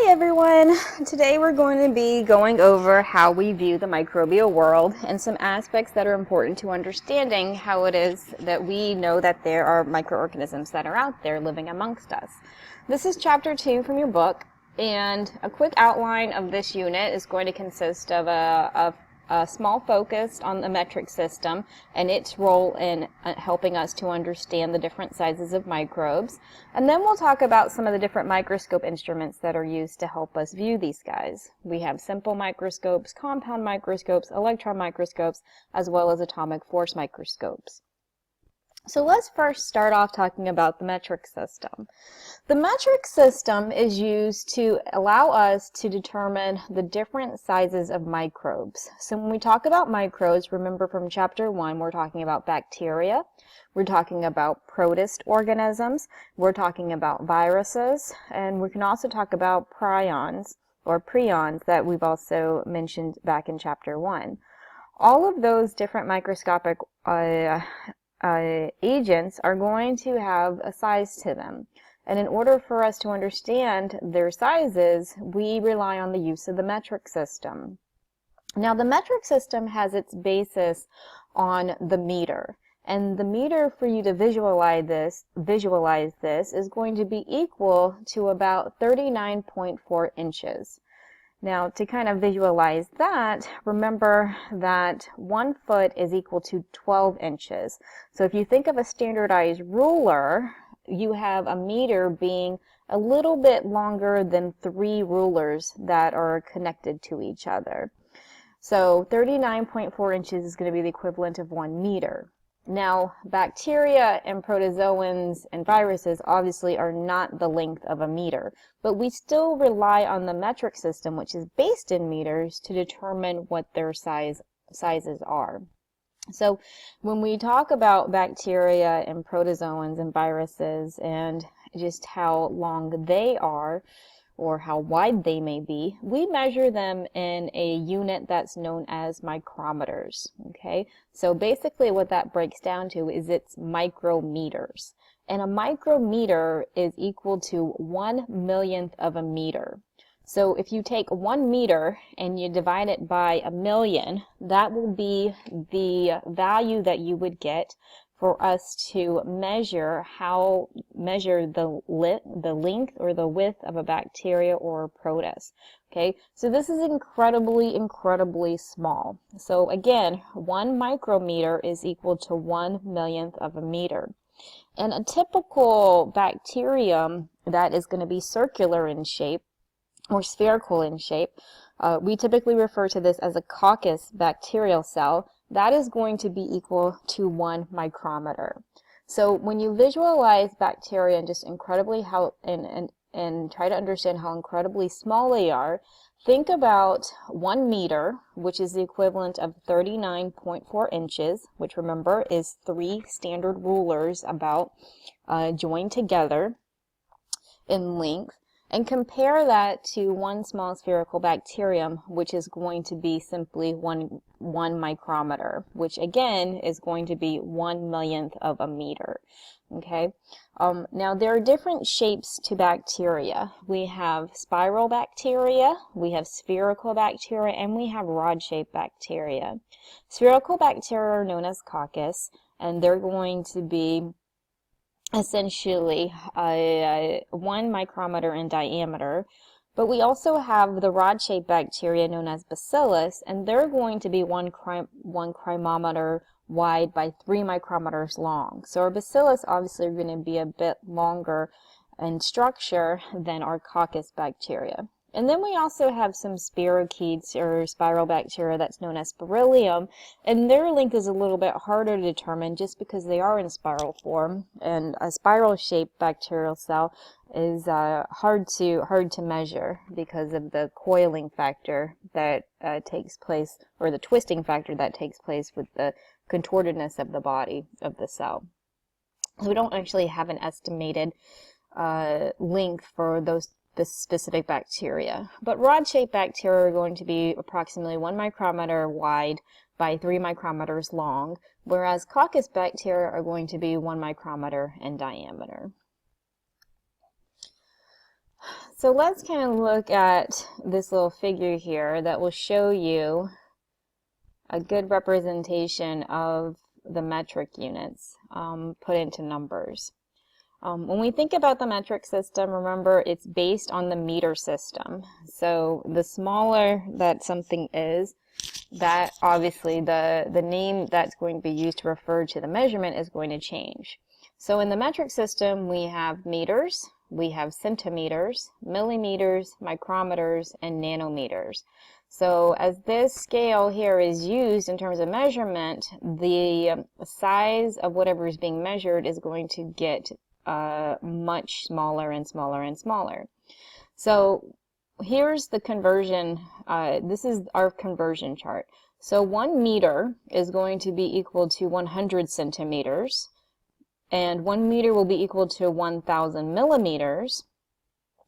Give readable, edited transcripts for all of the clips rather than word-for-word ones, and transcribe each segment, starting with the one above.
Hi everyone! Today we're going to be going over how we view the microbial world and some aspects that are important to understanding how it is that we know that there are microorganisms that are out there living amongst us. This is chapter 2 from your book, and a quick outline of this unit is going to consist of a small focus on the metric system and its role in helping us to understand the different sizes of microbes. And then we'll talk about some of the different microscope instruments that are used to help us view these guys. We have simple microscopes, compound microscopes, electron microscopes, as well as atomic force microscopes. So let's first start off talking about the metric system. The metric system is used to allow us to determine the different sizes of microbes. So when we talk about microbes, remember from chapter 1, we're talking about bacteria, we're talking about protist organisms, we're talking about viruses, and we can also talk about prions or prions that we've also mentioned back in chapter 1. All of those different microscopic agents are going to have a size to them. And in order for us to understand their sizes, we rely on the use of the metric system. Now, the metric system has its basis on the meter. And the meter, for you to visualize this is going to be equal to about 39.4 inches. Now, to kind of visualize that, remember that 1 foot is equal to 12 inches. So if you think of a standardized ruler, you have a meter being a little bit longer than 3 rulers that are connected to each other. So 39.4 inches is going to be the equivalent of 1 meter. Now, bacteria and protozoans and viruses obviously are not the length of a meter, but we still rely on the metric system, which is based in meters, to determine what their sizes are. So when we talk about bacteria and protozoans and viruses and just how long they are, or how wide they may be, we measure them in a unit that's known as micrometers, okay? So basically what that breaks down to is it's micrometers. And a micrometer is equal to 1/1,000,000th of a meter. So if you take 1 meter and you divide it by 1,000,000, that will be the value that you would get for us to measure the length or the width of a bacteria or a protist. Okay, so this is incredibly small. So again, 1 micrometer is equal to 1/1,000,000th of a meter. And a typical bacterium that is going to be circular in shape or spherical in shape, we typically refer to this as a coccus bacterial cell. That is going to be equal to 1 micrometer. So when you visualize bacteria and just and try to understand how incredibly small they are, think about 1 meter, which is the equivalent of 39.4 inches, which remember is 3 standard rulers about joined together in length. And compare that to 1 small spherical bacterium, which is going to be simply one micrometer, which again is going to be 1/1,000,000th of a meter. Okay. Now there are different shapes to bacteria. We have spiral bacteria, we have spherical bacteria, and we have rod-shaped bacteria. Spherical bacteria are known as coccus, and they're going to be essentially 1 micrometer in diameter, but we also have the rod-shaped bacteria known as bacillus, and they're going to be 1 micrometer wide by 3 micrometers long. So our bacillus obviously are going to be a bit longer in structure than our coccus bacteria. And then we also have some spirochetes or spiral bacteria that's known as spirillum, and their length is a little bit harder to determine just because they are in spiral form, and a spiral-shaped bacterial cell is hard to measure because of the coiling factor that takes place, or the twisting factor that takes place with the contortedness of the body of the cell. So we don't actually have an estimated length for this specific bacteria. But rod-shaped bacteria are going to be approximately 1 micrometer wide by 3 micrometers long, whereas coccus bacteria are going to be 1 micrometer in diameter. So let's kind of look at this little figure here that will show you a good representation of the metric units put into numbers. When we think about the metric system, remember it's based on the meter system. So the smaller that something is, that obviously the name that's going to be used to refer to the measurement is going to change. So in the metric system, we have meters, we have centimeters, millimeters, micrometers, and nanometers. So as this scale here is used in terms of measurement, the size of whatever is being measured is going to get much smaller and smaller and smaller. So here's the conversion. This is our conversion chart. So 1 meter is going to be equal to 100 centimeters, and 1 meter will be equal to 1,000 millimeters.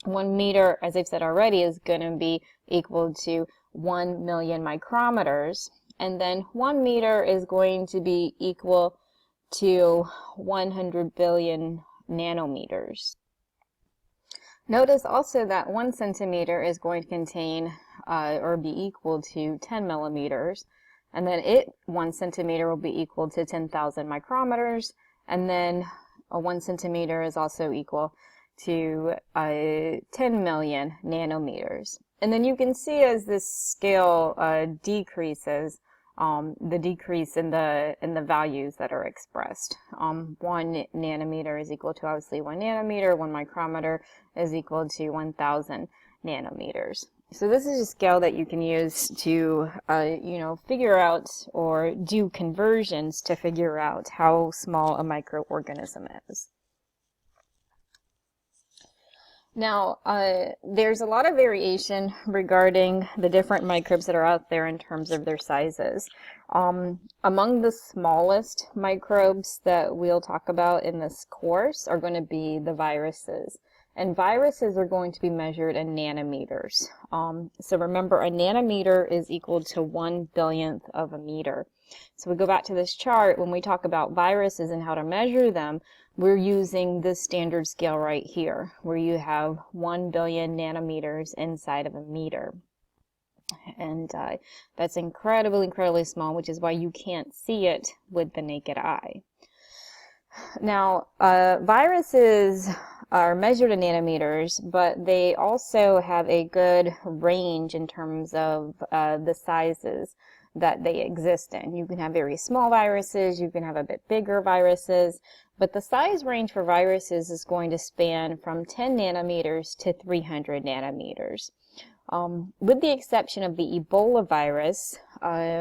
1 meter, as I've said already, is going to be equal to 1 million micrometers, and then 1 meter is going to be equal to 100 billion nanometers. Notice also that 1 centimeter is going to contain or be equal to 10 millimeters, and then 1 centimeter will be equal to 10,000 micrometers, and then 1 centimeter is also equal to 10 million nanometers. And then you can see as this scale decreases, the decrease in the values that are expressed. 1 nanometer is equal to obviously 1 nanometer, 1 micrometer is equal to 1,000 nanometers. So this is a scale that you can use to, figure out or do conversions to figure out how small a microorganism is. Now, there's a lot of variation regarding the different microbes that are out there in terms of their sizes. Among the smallest microbes that we'll talk about in this course are going to be the viruses. And viruses are going to be measured in nanometers. So remember, a nanometer is equal to 1 billionth of a meter. So we go back to this chart. When we talk about viruses and how to measure them, we're using this standard scale right here, where you have 1 billion nanometers inside of a meter. And that's incredibly small, which is why you can't see it with the naked eye. Now, viruses are measured in nanometers, but they also have a good range in terms of the sizes that they exist in. You can have very small viruses, you can have a bit bigger viruses, but the size range for viruses is going to span from 10 nanometers to 300 nanometers. With the exception of the Ebola virus,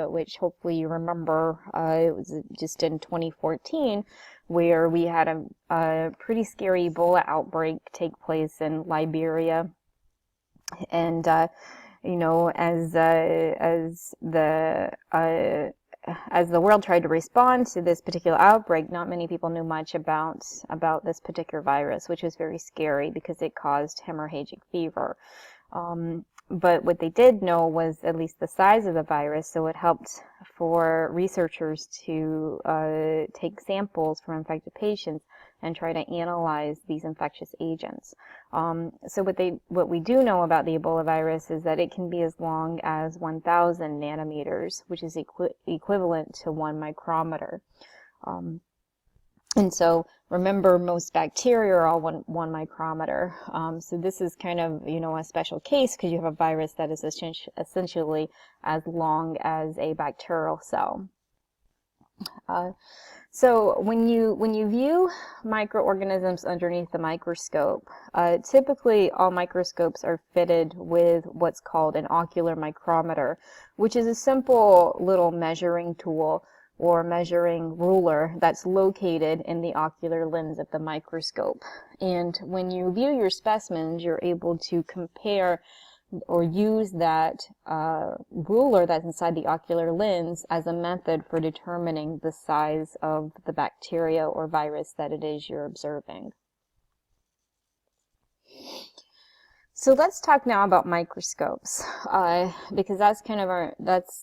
which hopefully you remember, it was just in 2014, where we had a pretty scary Ebola outbreak take place in Liberia. And, as the world tried to respond to this particular outbreak, not many people knew much about this particular virus, which was very scary because it caused hemorrhagic fever. But what they did know was at least the size of the virus, so it helped for researchers to take samples from infected patients and try to analyze these infectious agents. So what we do know about the Ebola virus is that it can be as long as 1,000 nanometers, which is equivalent to 1 micrometer. And so remember, most bacteria are all one micrometer. So this is kind of, a special case because you have a virus that is essentially as long as a bacterial cell. So when you view microorganisms underneath the microscope, typically all microscopes are fitted with what's called an ocular micrometer, which is a simple little measuring tool or measuring ruler that's located in the ocular lens of the microscope. And when you view your specimens, you're able to compare or use that ruler that's inside the ocular lens as a method for determining the size of the bacteria or virus that it is you're observing. So let's talk now about microscopes, because that's kind of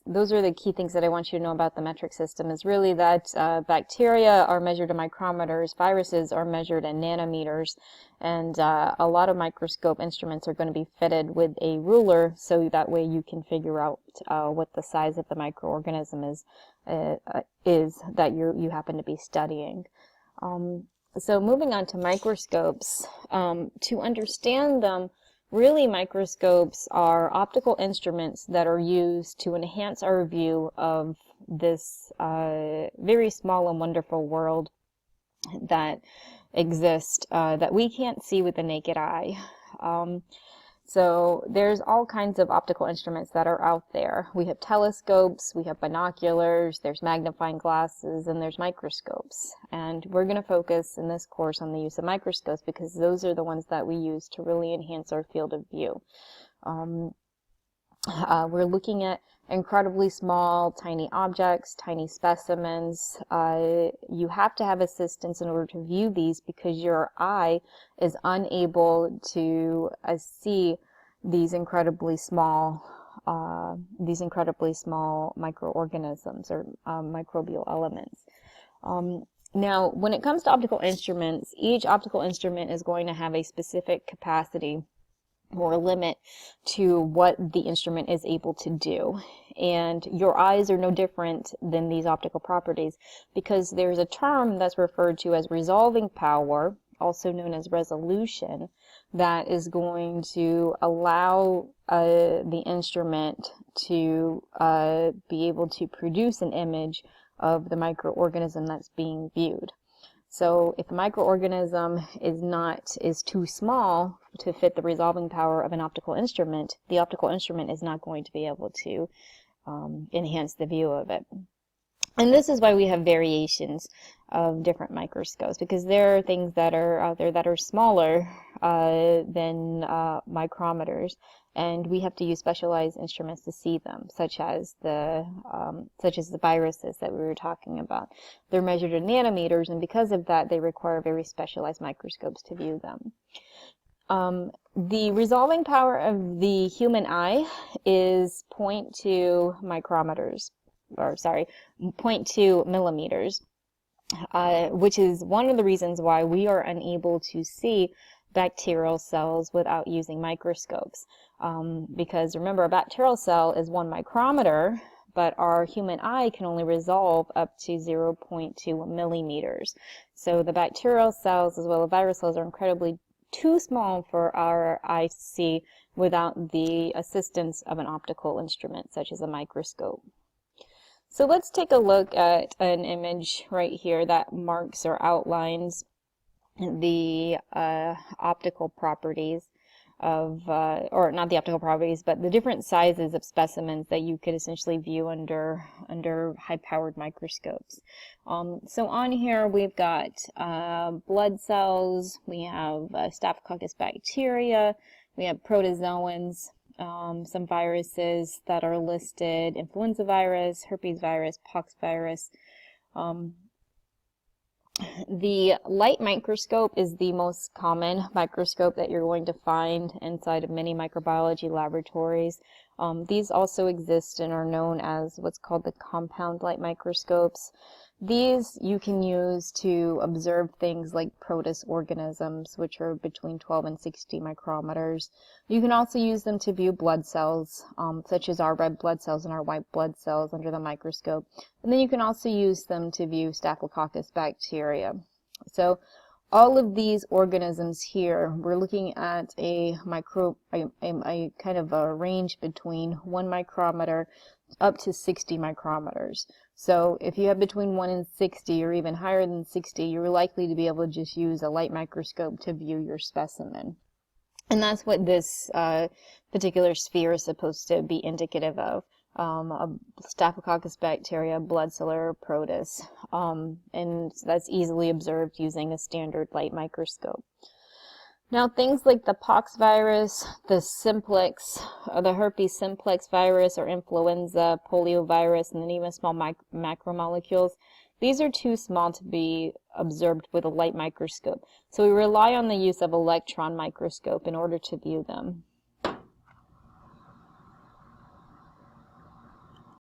those are the key things that I want you to know about the metric system, is really that bacteria are measured in micrometers, viruses are measured in nanometers, and a lot of microscope instruments are going to be fitted with a ruler, so that way you can figure out what the size of the microorganism is that you happen to be studying. So moving on to microscopes, to understand them, really, microscopes are optical instruments that are used to enhance our view of this very small and wonderful world that exists that we can't see with the naked eye. So there's all kinds of optical instruments that are out there. We have telescopes, we have binoculars, there's magnifying glasses, and there's microscopes. And we're going to focus in this course on the use of microscopes because those are the ones that we use to really enhance our field of view. We're looking at incredibly small, tiny objects, tiny specimens. You have to have assistance in order to view these because your eye is unable to see these incredibly small microorganisms or microbial elements. Now, when it comes to optical instruments, each optical instrument is going to have a specific capacity or limit to what the instrument is able to do. And your eyes are no different than these optical properties because there's a term that's referred to as resolving power, also known as resolution, that is going to allow the instrument to be able to produce an image of the microorganism that's being viewed. So if a microorganism is too small to fit the resolving power of an optical instrument, the optical instrument is not going to be able to enhance the view of it. And this is why we have variations of different microscopes, because there are things that are out there that are smaller than micrometers, and we have to use specialized instruments to see them, such as the viruses that we were talking about. They're measured in nanometers, and because of that, they require very specialized microscopes to view them. The resolving power of the human eye is 0.2 micrometers, or sorry, 0.2 millimeters, which is one of the reasons why we are unable to see bacterial cells without using microscopes. Because remember, a bacterial cell is 1 micrometer, but our human eye can only resolve up to 0.2 millimeters. So the bacterial cells as well as virus cells are incredibly too small for our eyes to see without the assistance of an optical instrument such as a microscope. So let's take a look at an image right here that marks or outlines the optical properties of, or not the optical properties, but the different sizes of specimens that you could essentially view under high-powered microscopes. So on here we've got blood cells, we have Staphylococcus bacteria, we have protozoans, some viruses that are listed, influenza virus, herpes virus, pox virus. The light microscope is the most common microscope that you're going to find inside of many microbiology laboratories. These also exist and are known as what's called the compound light microscopes. These you can use to observe things like protoorganisms, which are between 12 and 60 micrometers. You can also use them to view blood cells, such as our red blood cells and our white blood cells under the microscope. And then you can also use them to view Staphylococcus bacteria. So all of these organisms here, we're looking at a kind of a range between 1 micrometer up to 60 micrometers. So if you have between 1 and 60 or even higher than 60, you're likely to be able to just use a light microscope to view your specimen. And that's what this particular sphere is supposed to be indicative of. A Staphylococcus bacteria, blood cellular protus, and that's easily observed using a standard light microscope. Now things like the pox virus, the simplex, the herpes simplex virus or influenza, poliovirus, and then even small macromolecules, these are too small to be observed with a light microscope. So we rely on the use of electron microscope in order to view them.